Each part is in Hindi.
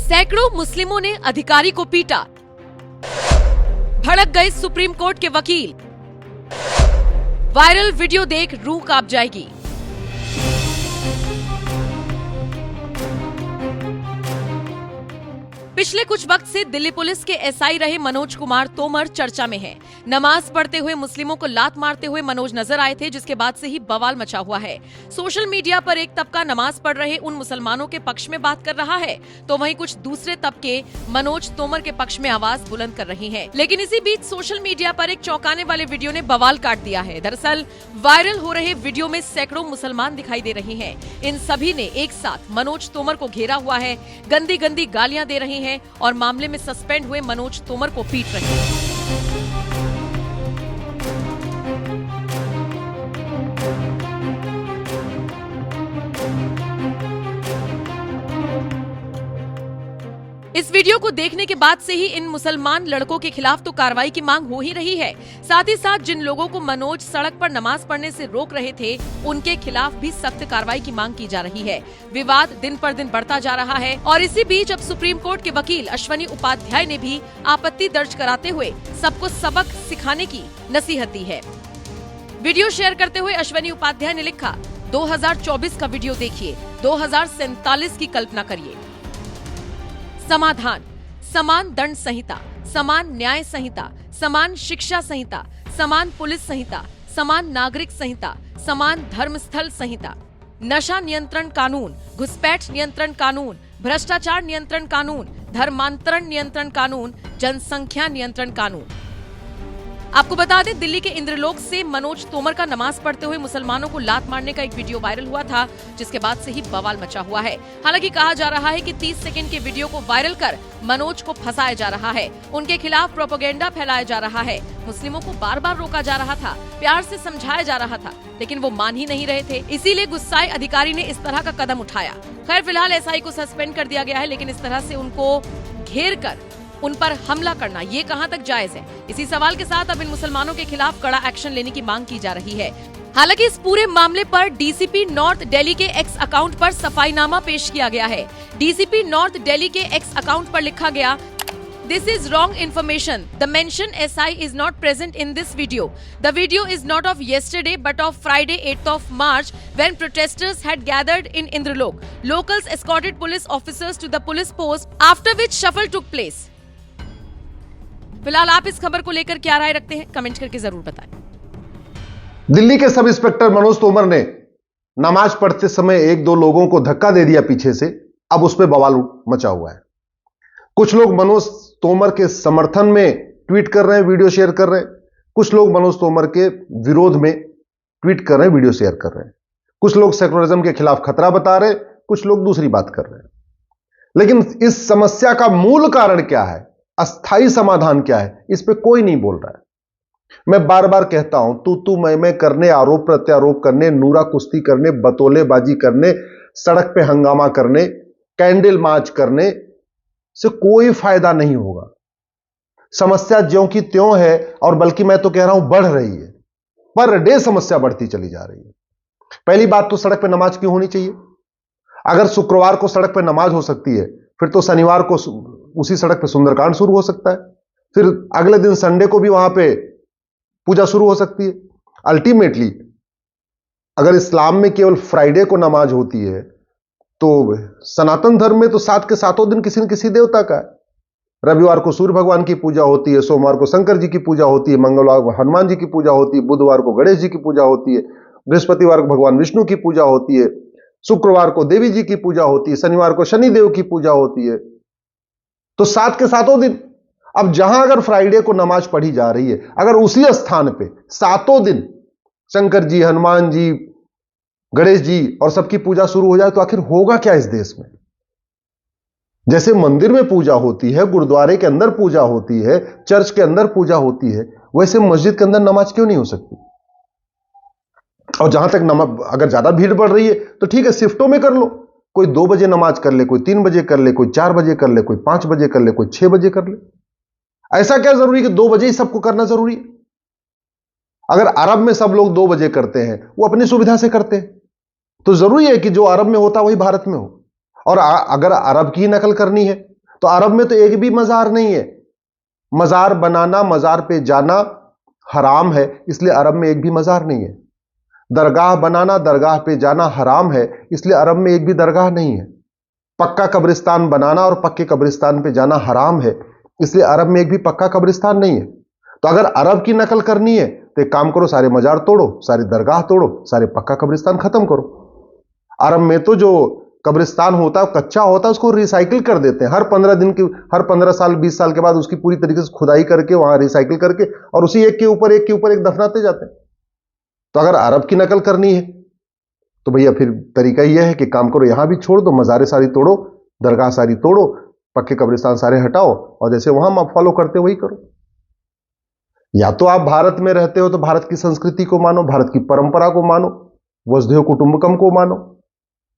सैकड़ों मुस्लिमों ने अधिकारी को पीटा। भड़क गए सुप्रीम कोर्ट के वकील। वायरल वीडियो देख रूह कांप जाएगी। पिछले कुछ वक्त से दिल्ली पुलिस के एसआई रहे मनोज कुमार तोमर चर्चा में हैं। नमाज पढ़ते हुए मुस्लिमों को लात मारते हुए मनोज नजर आए थे, जिसके बाद से ही बवाल मचा हुआ है। सोशल मीडिया पर एक तबका नमाज पढ़ रहे उन मुसलमानों के पक्ष में बात कर रहा है, तो वहीं कुछ दूसरे तबके मनोज तोमर के पक्ष में आवाज बुलंद कर रही है। लेकिन इसी बीच सोशल मीडिया पर एक चौंकाने वाले वीडियो ने बवाल काट दिया है। दरअसल वायरल हो रहे वीडियो में सैकड़ों मुसलमान दिखाई दे रहे हैं। इन सभी ने एक साथ मनोज तोमर को घेरा हुआ है, गंदी गंदी गालियां दे रहे हैं और मामले में सस्पेंड हुए मनोज तोमर को पीट रहे हैं। इस वीडियो को देखने के बाद से ही इन मुसलमान लड़कों के खिलाफ तो कार्रवाई की मांग हो ही रही है। साथ ही साथ जिन लोगों को मनोज सड़क पर नमाज पढ़ने से रोक रहे थे, उनके खिलाफ भी सख्त कार्रवाई की मांग की जा रही है। विवाद दिन पर दिन बढ़ता जा रहा है और इसी बीच अब सुप्रीम कोर्ट के वकील अश्वनी उपाध्याय ने भी आपत्ति दर्ज कराते हुए सबको सबक सिखाने की नसीहत दी है। वीडियो शेयर करते हुए अश्वनी उपाध्याय ने लिखा, 2024 का वीडियो देखिए, 2047 की कल्पना करिए। समाधान: समान दंड संहिता, समान न्याय संहिता, समान शिक्षा संहिता, समान पुलिस संहिता, समान नागरिक संहिता, समान धर्मस्थल संहिता, नशा नियंत्रण कानून, घुसपैठ नियंत्रण कानून, भ्रष्टाचार नियंत्रण कानून, धर्मांतरण नियंत्रण कानून, जनसंख्या नियंत्रण कानून। आपको बता दें, दिल्ली के इंद्रलोक से मनोज तोमर का नमाज पढ़ते हुए मुसलमानों को लात मारने का एक वीडियो वायरल हुआ था, जिसके बाद से ही बवाल मचा हुआ है। हालांकि कहा जा रहा है कि 30 सेकंड के वीडियो को वायरल कर मनोज को फंसाया जा रहा है, उनके खिलाफ प्रोपेगेंडा फैलाया जा रहा है। मुस्लिमों को बार बार रोका जा रहा था, प्यार से समझाया जा रहा था, लेकिन वो मान ही नहीं रहे थे। इसीलिए गुस्साए अधिकारी ने इस तरह का कदम उठाया। खैर, फिलहाल एसआई को सस्पेंड कर दिया गया है, लेकिन इस तरह से उनको घेर कर उन पर हमला करना ये कहां तक जायज है? इसी सवाल के साथ अब इन मुसलमानों के खिलाफ कड़ा एक्शन लेने की मांग की जा रही है। हालांकि इस पूरे मामले पर डीसीपी नॉर्थ दिल्ली के एक्स अकाउंट पर सफाईनामा पेश किया गया है। डीसीपी नॉर्थ दिल्ली के एक्स अकाउंट पर लिखा गया, This is wrong information. The mentioned SI is not present in this video. The video is not of yesterday but of Friday 8th of March when protesters had gathered in Indralok. Locals escorted police officers to the police post after which shuffle took place. फिलहाल आप इस खबर को लेकर क्या राय रखते हैं, कमेंट करके जरूर बताएं। दिल्ली के सब इंस्पेक्टर मनोज तोमर ने नमाज पढ़ते समय एक दो लोगों को धक्का दे दिया पीछे से, अब उस पर बवाल मचा हुआ है। कुछ लोग मनोज तोमर के समर्थन में ट्वीट कर रहे हैं, वीडियो शेयर कर रहे हैं। कुछ लोग मनोज तोमर के विरोध में ट्वीट कर रहे हैं, वीडियो शेयर कर रहे हैं। कुछ लोग सेकुलरिज्म के खिलाफ खतरा बता रहे हैं, कुछ लोग दूसरी बात कर रहे हैं। लेकिन इस समस्या का मूल कारण क्या है, अस्थायी समाधान क्या है, इस पे कोई नहीं बोल रहा है। मैं बार बार कहता हूं, तू मैं करने, आरोप प्रत्यारोप करने, नूरा कुश्ती करने, बतौलेबाजी करने, सड़क पे हंगामा करने, कैंडल मार्च करने से कोई फायदा नहीं होगा। समस्या ज्यों की त्यों है, और बल्कि मैं तो कह रहा हूं बढ़ रही है। पर डे समस्या बढ़ती चली जा रही है। पहली बात तो सड़क पे नमाज क्यों होनी चाहिए? अगर शुक्रवार को सड़क पे नमाज हो सकती है, फिर तो शनिवार को उसी सड़क पे सुंदरकांड शुरू हो सकता है, फिर अगले दिन संडे को भी वहां पे पूजा शुरू हो सकती है। अल्टीमेटली अगर इस्लाम में केवल फ्राइडे को नमाज होती है, तो सनातन धर्म में तो 7 के 7 दिन किसी न किसी देवता का है। रविवार को सूर्य भगवान की पूजा होती है, सोमवार को शंकर जी की पूजा होती है, मंगलवार को हनुमान जी की पूजा होती है, बुधवार को गणेश जी की पूजा होती है, बृहस्पतिवार को भगवान विष्णु की पूजा होती है, शुक्रवार को देवी जी की पूजा होती है, शनिवार को शनिदेव की पूजा होती है। तो 7 के 7 दिन। अब जहां अगर फ्राइडे को नमाज पढ़ी जा रही है, अगर उसी स्थान पे 7 दिन शंकर जी, हनुमान जी, गणेश जी और सबकी पूजा शुरू हो जाए, तो आखिर होगा क्या इस देश में? जैसे मंदिर में पूजा होती है, गुरुद्वारे के अंदर पूजा होती है, चर्च के अंदर पूजा होती है, वैसे मस्जिद के अंदर नमाज क्यों नहीं हो सकती? और जहां तक नमाज, अगर ज्यादा भीड़ बढ़ रही है तो ठीक है, शिफ्टों में कर लो। कोई 2 बजे नमाज कर ले, कोई 3 बजे कर ले, कोई 4 बजे कर ले, कोई 5 बजे कर ले, कोई 6 बजे कर ले। ऐसा क्या जरूरी कि 2 बजे ही सबको करना जरूरी है? अगर अरब में सब लोग 2 बजे करते हैं, वो अपनी सुविधा से करते हैं, तो जरूरी है कि जो अरब में होता वही भारत में हो। और अगर अरब की नकल करनी है तो अरब में तो एक भी मजार नहीं है। मजार बनाना, मजार पे जाना हराम है, इसलिए अरब में एक भी मजार नहीं है। दरगाह बनाना, दरगाह पे जाना हराम है, इसलिए अरब में एक भी दरगाह नहीं है। पक्का कब्रिस्तान बनाना और पक्के कब्रिस्तान पे जाना हराम है, इसलिए अरब में एक भी पक्का कब्रिस्तान नहीं है। तो अगर अरब की नकल करनी है तो एक काम करो, सारे मजार तोड़ो, सारी दरगाह तोड़ो, सारे पक्का कब्रिस्तान खत्म करो। अरब में तो जो कब्रिस्तान होता है कच्चा होता है, उसको रिसाइकिल कर देते हैं। हर 15 साल 20 साल के बाद उसकी पूरी तरीके से खुदाई करके वहां रिसाइकिल करके और उसी एक के ऊपर एक के ऊपर एक दफनाते जाते हैं। तो अगर अरब की नकल करनी है तो भैया फिर तरीका यह है कि काम करो, यहां भी छोड़ दो, मजारे सारी तोड़ो, दरगाह सारी तोड़ो, पक्के कब्रिस्तान सारे हटाओ और जैसे वहां आप फॉलो करते वही करो। या तो आप भारत में रहते हो तो भारत की संस्कृति को मानो, भारत की परंपरा को मानो, वसुधैव कुटुंबकम को मानो,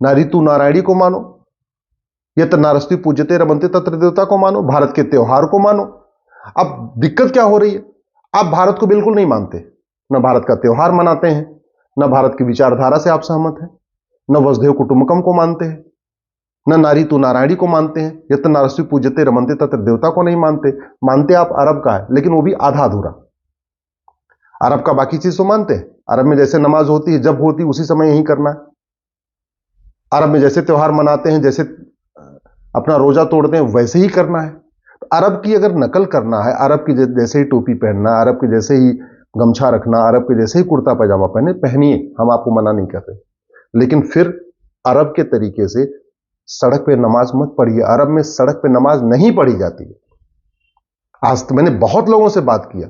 नारीतु नारायणी को मानो, यत नारस्ति पूज्यते रमन्ते तत्र देवता को मानो, भारत के त्योहार को मानो। अब दिक्कत क्या हो रही है, आप भारत को बिल्कुल नहीं मानते, न भारत का त्योहार मनाते हैं, न भारत की विचारधारा से आप सहमत हैं, न वसुधैव कुटुंबकम को मानते हैं, न नारीतु नारायणी को मानते हैं, यत नारस्ति पूज्यते रमन्ते तत्र देवता को नहीं मानते आप अरब का है, लेकिन वो भी आधा अधूरा। अरब का बाकी चीज तो मानते हैं। अरब में जैसे नमाज होती है, जब होती है उसी समय यही करना है। अरब में जैसे त्योहार मनाते हैं, जैसे अपना रोजा तोड़ते हैं, वैसे ही करना है। तो अरब की अगर नकल करना है, अरब की जैसे ही टोपी पहनना, अरब के जैसे ही गमछा रखना, अरब के जैसे ही कुर्ता पैजामा पहनिए, हम आपको मना नहीं कर रहे, लेकिन फिर अरब के तरीके से सड़क पे नमाज मत पढ़िए। अरब में सड़क पे नमाज नहीं पढ़ी जाती है। आज तो मैंने बहुत लोगों से बात किया,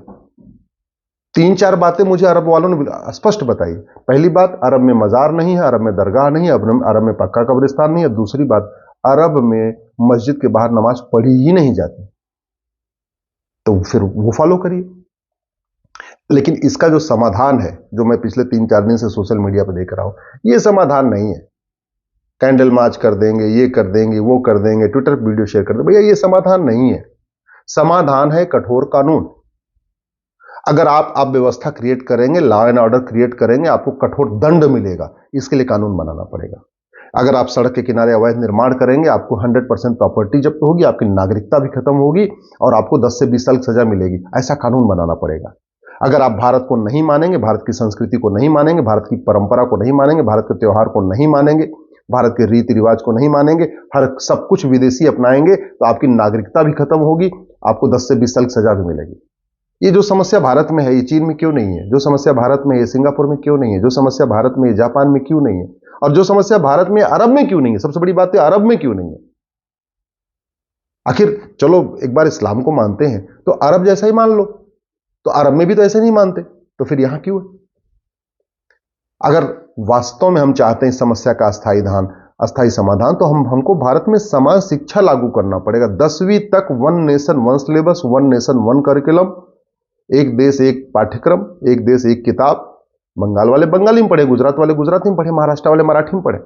3-4 बातें मुझे अरब वालों ने स्पष्ट बताई। पहली बात, अरब में मजार नहीं है, अरब में दरगाह नहीं है, अरब में पक्का कब्रिस्तान नहीं है। दूसरी बात, अरब में मस्जिद के बाहर नमाज पढ़ी ही नहीं जाती। तो फिर वो फॉलो करिए। लेकिन इसका जो समाधान है, जो मैं पिछले 3-4 दिन से सोशल मीडिया पर देख रहा हूं, ये समाधान नहीं है। कैंडल मार्च कर देंगे, ये कर देंगे, वो कर देंगे, ट्विटर पर वीडियो शेयर कर देंगे, भैया ये समाधान नहीं है। समाधान है कठोर कानून। अगर आप व्यवस्था क्रिएट करेंगे, लॉ एंड ऑर्डर क्रिएट करेंगे, आपको कठोर दंड मिलेगा, इसके लिए कानून बनाना पड़ेगा। अगर आप सड़क के किनारे अवैध निर्माण करेंगे, आपको 100% प्रॉपर्टी जब्त होगी, आपकी नागरिकता भी खत्म होगी और आपको 10 से 20 साल की सजा मिलेगी। ऐसा कानून बनाना पड़ेगा। अगर आप भारत को नहीं मानेंगे, भारत की संस्कृति को नहीं मानेंगे, भारत की परंपरा को नहीं मानेंगे, भारत के त्योहार को नहीं मानेंगे, भारत के रीति रिवाज को नहीं मानेंगे, हर सब कुछ विदेशी अपनाएंगे, तो आपकी नागरिकता भी खत्म होगी, आपको 10 से 20 साल की सजा भी मिलेगी। ये जो समस्या भारत में है, ये चीन में क्यों नहीं है? जो समस्या भारत में है, सिंगापुर में क्यों नहीं है? जो समस्या भारत में, जापान में क्यों नहीं है? और जो समस्या भारत में, अरब में क्यों नहीं है? सबसे बड़ी बात है, अरब में क्यों नहीं है? आखिर चलो एक बार इस्लाम को मानते हैं तो अरब जैसा ही मान लो, तो अरब में भी तो ऐसे नहीं मानते, तो फिर यहां क्यों है? अगर वास्तव में हम चाहते हैं इस समस्या का अस्थायी समाधान, तो हमको भारत में समान शिक्षा लागू करना पड़ेगा। 10वीं तक 1 नेशन 1 सिलेबस, 1 नेशन 1 करिकुलम, एक देश एक पाठ्यक्रम, एक देश एक किताब। बंगाल वाले बंगाली में पढ़े, गुजरात वाले गुजराती में पढ़े, महाराष्ट्र वाले मराठी में पढ़े,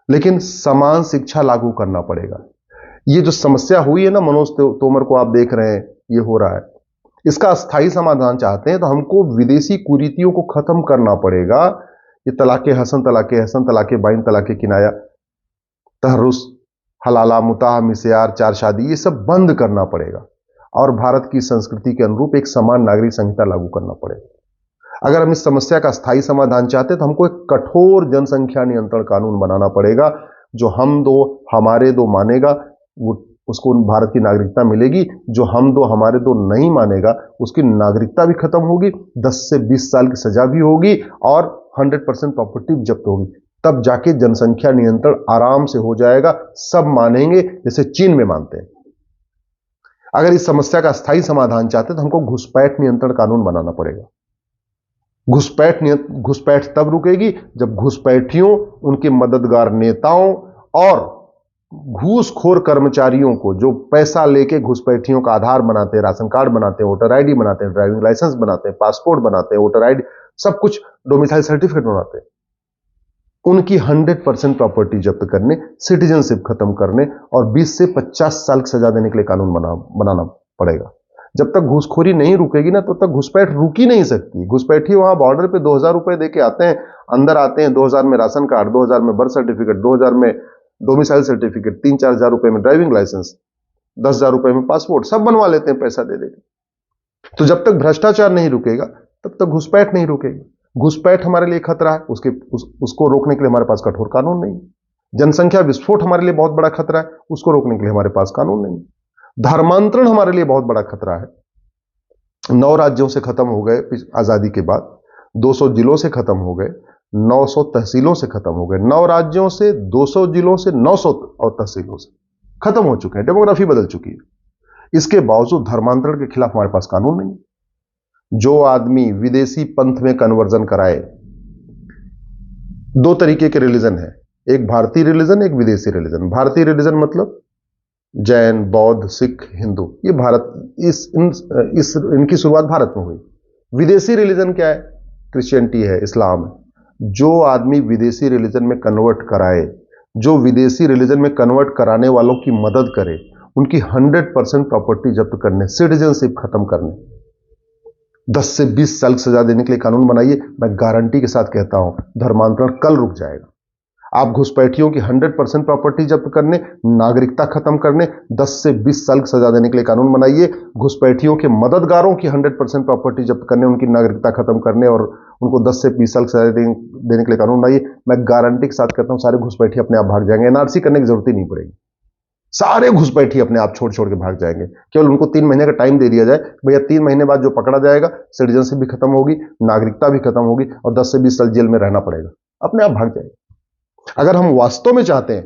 लेकिन समान शिक्षा लागू करना पड़ेगा। ये जो समस्या हुई है ना, मनोज तोमर को आप देख रहे हैं, ये हो रहा है, इसका अस्थायी समाधान चाहते हैं तो हमको विदेशी कुरीतियों को खत्म करना पड़ेगा। ये तलाके हसन, तलाके बाइन, तलाके किनाया, तहरुस, हलाला, मुताह, मिस्यार, 4 शादी, ये सब बंद करना पड़ेगा और भारत की संस्कृति के अनुरूप एक समान नागरिक संहिता लागू करना पड़ेगा। अगर हम इस समस्या का स्थायी समाधान चाहते हैं तो हमको एक कठोर जनसंख्या नियंत्रण कानून बनाना पड़ेगा। जो हम दो हमारे दो मानेगा, वो उसको भारत की नागरिकता मिलेगी। जो हम दो हमारे दो नहीं मानेगा, उसकी नागरिकता भी खत्म होगी, 10 से 20 साल की सजा भी होगी और 100% प्रॉपर्टी जब्त होगी। तब जाके जनसंख्या नियंत्रण आराम से हो जाएगा, सब मानेंगे जैसे चीन में मानते हैं। अगर इस समस्या का स्थायी समाधान चाहते हैं तो हमको घुसपैठ नियंत्रण कानून बनाना पड़ेगा। घुसपैठ तब रुकेगी जब घुसपैठियों, उनके मददगार नेताओं और घूसखोर कर्मचारियों को, जो पैसा लेके घुसपैठियों का आधार बनाते हैं, राशन कार्ड बनाते हैं, वोटर आईडी बनाते हैं, ड्राइविंग लाइसेंस बनाते हैं, पासपोर्ट बनाते हैं, वोटर आईडी, सब कुछ, डोमिसाइल सर्टिफिकेट बनाते हैं, उनकी 100% प्रॉपर्टी जब्त करने, सिटीजनशिप खत्म करने और 20 से 50 साल की सजा देने के लिए कानून बनाना पड़ेगा। जब तक घूसखोरी नहीं रुकेगी ना, तो तक घुसपैठ रुक ही नहीं सकती। घुसपैठी वहां बॉर्डर पे 2000 रुपए देके आते हैं, अंदर आते हैं, 2000 में राशन कार्ड, 2000 में बर्थ सर्टिफिकेट, 2000 में डोमिसाइल सर्टिफिकेट, 3-4 हजार रुपए में ड्राइविंग लाइसेंस, 10,000 रुपए में पासपोर्ट, सब बनवा लेते हैं पैसा दे देकर। तो जब तक भ्रष्टाचार नहीं रुकेगा तब तक घुसपैठ नहीं रुकेगी। घुसपैठ हमारे लिए खतरा है, उसको रोकने के लिए हमारे पास कठोर कानून नहीं। जनसंख्या विस्फोट हमारे लिए बहुत बड़ा खतरा है, उसको रोकने के लिए हमारे पास कानून नहीं। धर्मांतरण हमारे लिए बहुत बड़ा खतरा है। 9 राज्यों से खत्म हो गए आजादी के बाद, 200 जिलों से खत्म हो गए, 900 तहसीलों से खत्म हो गए। 9 राज्यों से, 200 जिलों से, 900 और तहसीलों से खत्म हो चुके हैं। डेमोग्राफी बदल चुकी है। इसके बावजूद धर्मांतरण के खिलाफ हमारे पास कानून नहीं। जो आदमी विदेशी पंथ में कन्वर्जन कराए, 2 तरीके के रिलीजन है, एक भारतीय रिलीजन, एक विदेशी रिलीजन। भारतीय रिलीजन मतलब जैन, बौद्ध, सिख, हिंदू, ये भारत, इनकी शुरुआत भारत में हुई। विदेशी रिलीजन क्या है? क्रिश्चियनिटी है, इस्लाम है। जो आदमी विदेशी रिलीजन में कन्वर्ट कराए, जो विदेशी रिलीजन में कन्वर्ट कराने वालों की मदद करे, उनकी 100% प्रॉपर्टी जब्त करने, सिटीजनशिप खत्म करने, 10 से 20 साल सजा देने के लिए कानून बनाइए। मैं गारंटी के साथ कहता हूं धर्मांतरण कल रुक जाएगा। आप घुसपैठियों की 100% प्रॉपर्टी जब्त करने, नागरिकता खत्म करने, 10 से 20 साल की सजा देने के लिए कानून बनाइए। घुसपैठियों के मददगारों की 100% प्रॉपर्टी जब्त करने, उनकी नागरिकता खत्म करने और उनको 10 से 20 साल की सजा देने के लिए कानून बनाइए। मैं गारंटी के साथ कहता हूं सारे घुसपैठी अपने आप भाग जाएंगे। एनआरसी करने की जरूरत ही नहीं पड़ेगी। सारे घुसपैठी अपने आप छोड़ छोड़ के भाग जाएंगे। केवल उनको 3 महीने का टाइम दे दिया जाए, भैया 3 महीने बाद जो पकड़ा जाएगा, सिटीजनशिप भी खत्म होगी, नागरिकता भी खत्म होगी और 10 से 20 साल जेल में रहना पड़ेगा, अपने आप भाग जाएगा। अगर हम वास्तव में चाहते हैं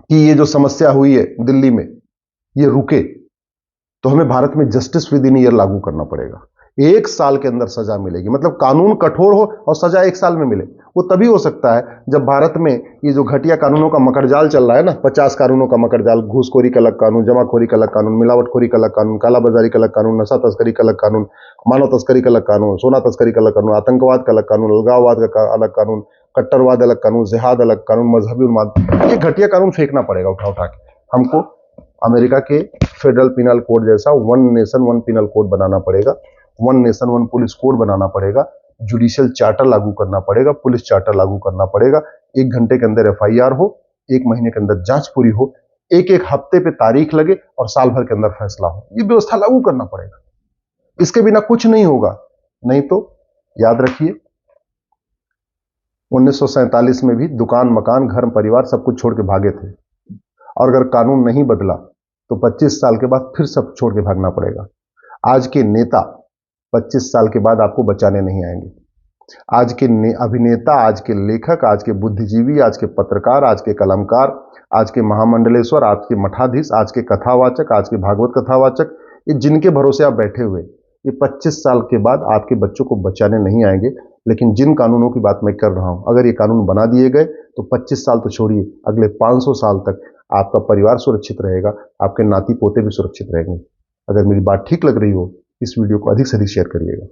कि ये जो समस्या हुई है दिल्ली में ये रुके, तो हमें भारत में जस्टिस विद इन ईयर लागू करना पड़ेगा। 1 साल के अंदर सजा मिलेगी, मतलब कानून कठोर हो और सजा 1 साल में मिले। वो तभी हो सकता है जब भारत में ये जो घटिया कानूनों का मकड़जाल चल रहा है ना, 50 कानूनों का मकड़जाल, घूसखोरी का अलग कानून, जमाखोरी का अलग कानून, मिलावटखोरी का अलग कानून, कालाबाजारी का अलग कानून, नशा तस्करी का अलग कानून, मानव तस्करी का अलग कानून, सोना तस्करी का अलग कानून, आतंकवाद का अलग कानून, अलगाववाद का अलग कानून, कट्टरवाद अलग कानून, जिहाद अलग कानून, मजहबी उन्माद, ये घटिया कानून फेंकना पड़ेगा उठा उठा के। हमको अमेरिका के फेडरल पिनल कोड जैसा 1 नेशन 1 पिनल कोड बनाना पड़ेगा, 1 नेशन 1 पुलिस कोड बनाना पड़ेगा, जुडिशियल चार्टर लागू करना पड़ेगा, पुलिस चार्टर लागू करना पड़ेगा। 1 घंटे के अंदर FIR हो, 1 महीने के अंदर जांच पूरी हो, एक हफ्ते पे तारीख लगे और साल भर के अंदर फैसला हो। ये व्यवस्था लागू करना पड़ेगा। इसके बिना कुछ नहीं होगा। नहीं तो याद रखिए 1947 में भी दुकान, मकान, घर, परिवार सब कुछ छोड़ के भागे थे, और अगर कानून नहीं बदला तो 25 साल के बाद फिर सब छोड़ के भागना पड़ेगा। आज के नेता 25 साल के बाद आपको बचाने नहीं आएंगे। आज के अभिनेता, आज के लेखक, आज के बुद्धिजीवी, आज के पत्रकार, आज के कलमकार, आज के महामंडलेश्वर, आज के मठाधीश, आज के कथावाचक, आज के भागवत कथावाचक, ये जिनके भरोसे आप बैठे हुए, ये 25 साल के बाद आपके बच्चों को बचाने नहीं आएंगे। लेकिन जिन कानूनों की बात मैं कर रहा हूं, अगर ये कानून बना दिए गए तो 25 साल तो छोड़िए, अगले 500 साल तक आपका परिवार सुरक्षित रहेगा, आपके नाती पोते भी सुरक्षित रहेंगे। अगर मेरी बात ठीक लग रही हो, इस वीडियो को अधिक से अधिक शेयर करिएगा।